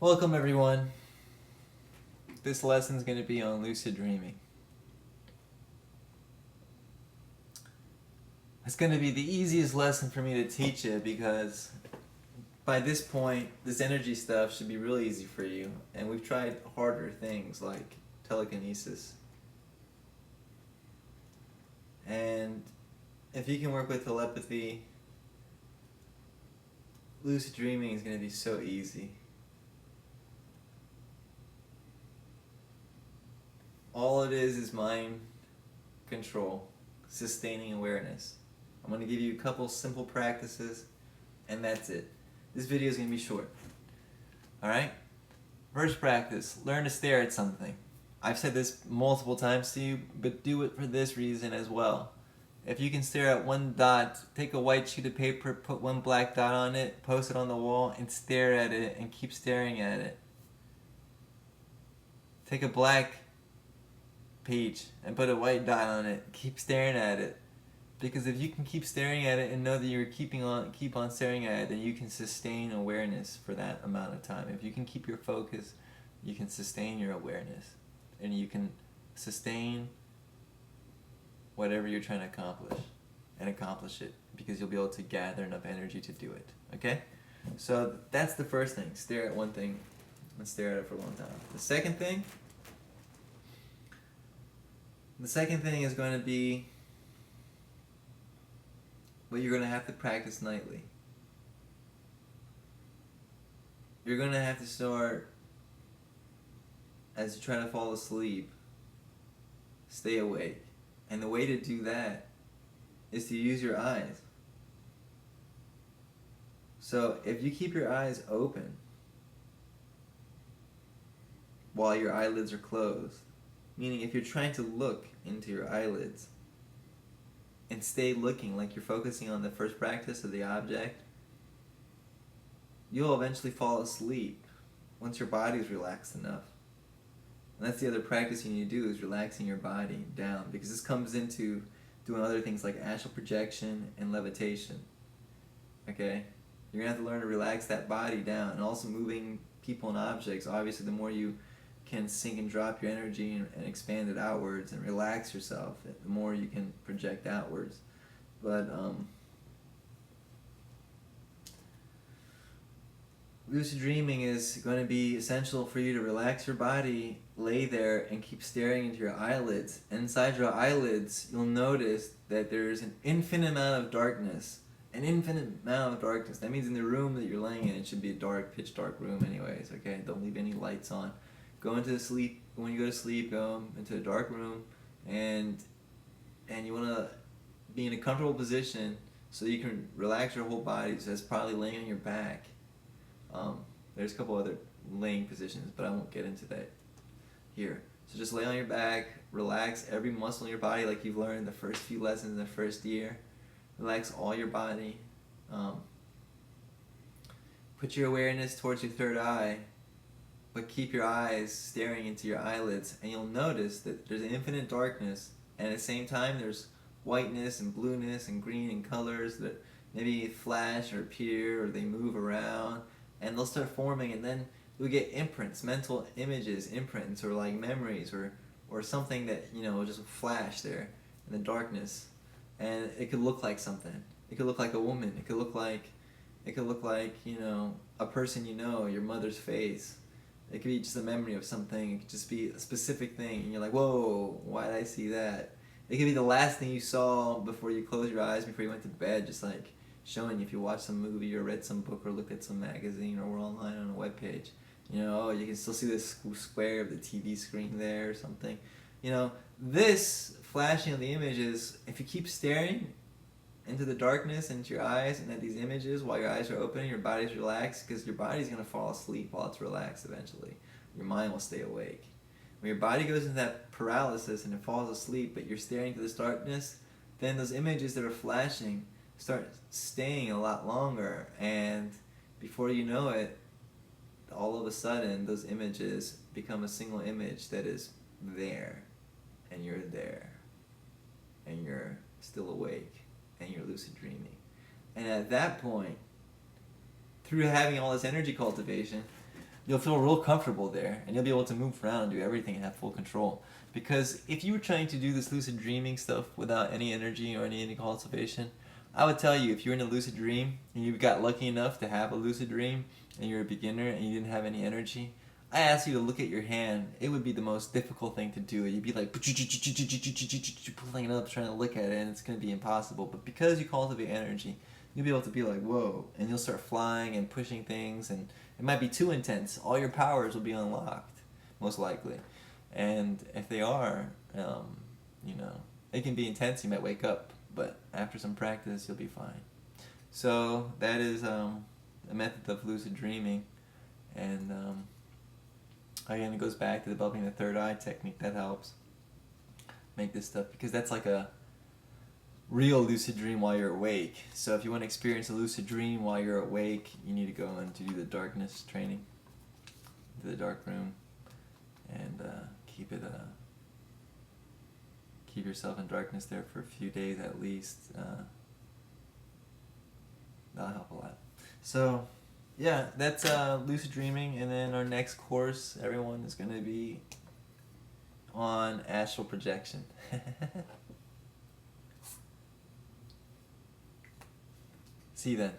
Welcome everyone. This lesson is going to be on lucid dreaming. It's going to be the easiest lesson for me to teach it because by this point, this energy stuff should be really easy for you. And we've tried harder things like telekinesis. And if you can work with telepathy, lucid dreaming is going to be so easy. All it is mind control, sustaining awareness. I'm going to give you a couple simple practices, and that's it. This video is going to be short. Alright? First practice, learn to stare at something. I've said this multiple times to you, but do it for this reason as well. If you can stare at one dot, take a white sheet of paper, put one black dot on it, post it on the wall, and stare at it, and keep staring at it. Take a black page and put a white dot on it, keep staring at it. Because if you can keep staring at it and know that you're keep on staring at it, then you can sustain awareness for that amount of time. If you can keep your focus, you can sustain your awareness. And you can sustain whatever you're trying to accomplish. And accomplish it. Because you'll be able to gather enough energy to do it. Okay? So that's the first thing. Stare at one thing and stare at it for a long time. The second thing is going to be what you're going to have to practice nightly. You're going to have to start, as you try to fall asleep, stay awake. And the way to do that is to use your eyes. So if you keep your eyes open while your eyelids are closed, meaning if you're trying to look into your eyelids and stay looking like you're focusing on the first practice of the object, you'll eventually fall asleep once your body's relaxed enough. And that's the other practice you need to do, is relaxing your body down, because this comes into doing other things like astral projection and levitation. Okay? You're going to have to learn to relax that body down, and also moving people and objects. Obviously, the more you can sink and drop your energy and expand it outwards and relax yourself, the more you can project outwards. But lucid dreaming is going to be essential for you to relax your body, lay there, and keep staring into your eyelids. Inside your eyelids, you'll notice that there's an infinite amount of darkness. An infinite amount of darkness. That means in the room that you're laying in, it should be a dark, pitch dark room anyways, okay? Don't leave any lights on. Go into sleep. When you go to sleep, go into a dark room, and you want to be in a comfortable position so you can relax your whole body. So that's probably laying on your back. There's a couple other laying positions, but I won't get into that here. So just lay on your back, relax every muscle in your body like you've learned the first few lessons in the first year. Relax all your body. Put your awareness towards your third eye, but keep your eyes staring into your eyelids, and you'll notice that there's an infinite darkness, and at the same time there's whiteness and blueness and green and colors that maybe flash or appear, or they move around, and they'll start forming, and then you'll get imprints, mental images, imprints, or like memories, or something that, will just flash there in the darkness. And it could look like something. It could look like a woman. It could look like, a person your mother's face. It could be just a memory of something. It could just be a specific thing, and you're like, whoa, why did I see that? It could be the last thing you saw before you closed your eyes, before you went to bed, just like showing you if you watched some movie or read some book or looked at some magazine or were online on a webpage. You can still see this square of the TV screen there or something. This flashing of the images, if you keep staring into the darkness, into your eyes, and at these images while your eyes are open and your body's relaxed, because your body's going to fall asleep while it's relaxed eventually. Your mind will stay awake. When your body goes into that paralysis and it falls asleep, but you're staring into this darkness, then those images that are flashing start staying a lot longer, and before you know it, all of a sudden those images become a single image that is there, and you're there, and you're still awake, and you're lucid dreaming. And at that point, through having all this energy cultivation, you'll feel real comfortable there, and you'll be able to move around, do everything, and have full control. Because if you were trying to do this lucid dreaming stuff without any energy or any cultivation, I would tell you, if you're in a lucid dream and you got lucky enough to have a lucid dream and you're a beginner and you didn't have any energy, I ask you to look at your hand. It would be the most difficult thing to do. You'd be like pulling it up, trying to look at it, and it's going to be impossible. But because you cultivate energy, you'll be able to be like, whoa, and you'll start flying and pushing things, and it might be too intense. All your powers will be unlocked, most likely. And if they are, you know, it can be intense. You might wake up, but after some practice, you'll be fine. So that is a method of lucid dreaming, and again, it goes back to developing the third eye technique. That helps make this stuff, because that's like a real lucid dream while you're awake. So if you want to experience a lucid dream while you're awake, you need to go and do the darkness training, to the dark room, and keep yourself in darkness there for a few days at least. That'll help a lot. So yeah, that's lucid dreaming, and then our next course, everyone, is going to be on astral projection. See you then.